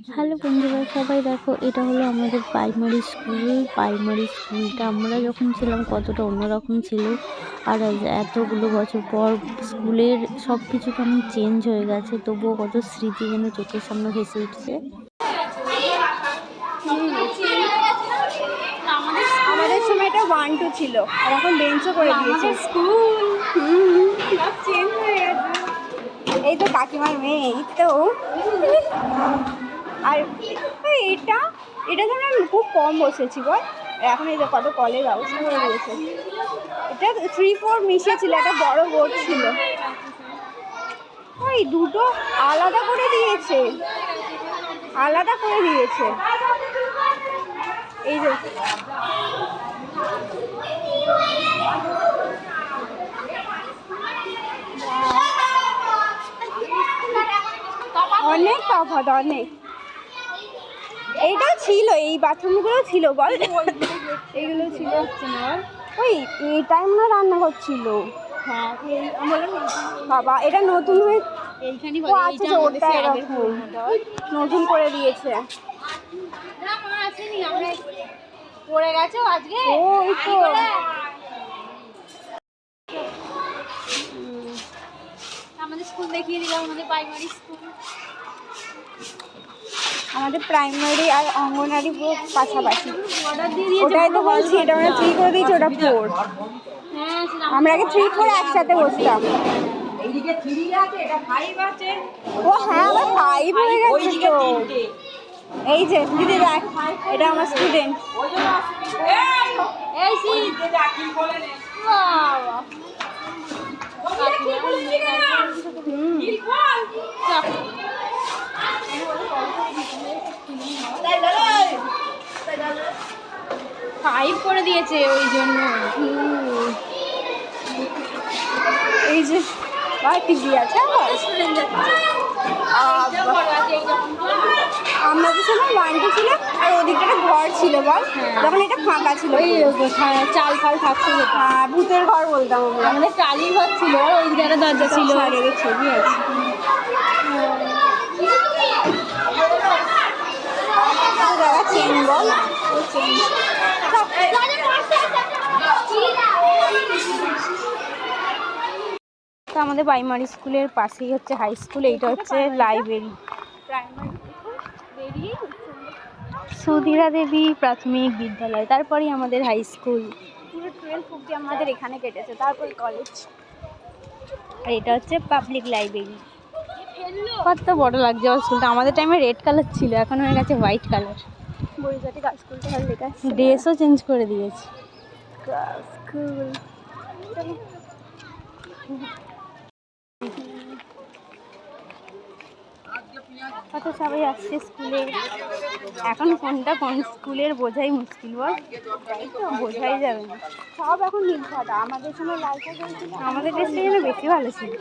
Hello বন্ধুরা, সবাই দেখো, এটা হলো আমাদের প্রাইমারি স্কুল। প্রাইমারি স্কুলটা আমরা যখন ছিলাম কতটা অন্যরকম ছিল, আর আজ এতগুলো বছর পর স্কুলের সব কিছু কেমন চেঞ্জ হয়ে গেছে, তবুও কত স্মৃতি যেন চোখের সামনে ভেসে উঠছে। আমাদের সময় এটা 1-2 ছিল, আর এখন বেঞ্চও করে দিয়েছে। স্কুল সব চেঞ্জ হয়ে গেছে। এই তো কাকিমার মেয়ে, এই তো। আর এটা এটা তো আমরা খুব কম বসেছি বল, এখন এই যে কত কলের ব্যবস্থা করে দিয়েছে। এটা 3-4 মিশিয়ে ছিল, একটা বড় বোর্ড ছিল। ওই দুটো আলাদা করে দিয়েছে, আলাদা করে দিয়েছে। এই যে অনেক তফাৎ, অনেক। এইটাও ছিল, এই বাথরুমগুলো ছিল বল, এইগুলো ছিল। ওই এটাই মনে হয় রান্নাঘর ছিল। হ্যাঁ, বাবা এটা নতুন হয়ে আচ্ছা, ওটা এরকম নতুন করে দিয়েছে। পড়ে গেছে আজকে। ওই তো আমাদের স্কুল দেখিয়ে দিলাম, আমাদের প্রাইমারি স্কুল। আমাদের প্রাইমারি আর অঙ্গনারী পুরো পাশাপাশি। ওটাই তো বলছি, এটা আমরা 3 করে দিয়েছি, ওটা 4। হ্যাঁ, আমরা আগে 3-4 একসাথে বসতাম। ও হ্যাঁ, আবার 5 হয়ে গেছে তো। এই যে দিদি দেখ, এটা আমার স্টুডেন্ট। এই সি বাবা, ফাইভ করে দিয়েছে ওই জন্য। এই যে ভাই টিভি আছে আমাদের সময় 1-2 ছিল, আর ওদিকে একটা ঘর ছিল বল, যখন এটা ফাঁকা ছিল। ওই চাল ফাল থাকছে, হ্যাঁ, ভূতের ঘর বলতাম আমরা। আমাদের টালির ঘর ছিল, আর ওই দিকে একটা দরজা ছিল। এদের ছবি আছে। জায়গা চেন বল, তো আমাদের প্রাইমারি স্কুলের পাশেই হচ্ছে হাই স্কুল। এইটা হচ্ছে লাইব্রেরি। সুধীরা দেবী প্রাথমিক বিদ্যালয়, তারপরেই আমাদের হাই স্কুল। পুরো 12 অবধি আমাদের এখানে কেটেছে, তারপরে কলেজ। আর এটা হচ্ছে পাবলিক লাইব্রেরি। কত বড় লাগছে আমার স্কুলটা। আমাদের টাইমে রেড কালার ছিল, এখন হয়ে গেছে হোয়াইট কালার। বরিশাটি গার্লস স্কুলটা ভালো লেখা আছে। ড্রেসও চেঞ্জ করে দিয়েছে। স্কুল কত সবাই আসছে স্কুলে। এখন কোন স্কুলের বোঝাই মুশকিল বল, বোঝাই যাবে না। সব এখন নীল সাদা। আমাদের সময় লাল সাদা ছিল, আমাদের ড্রেসটা যেন বেশি ভালো ছিল।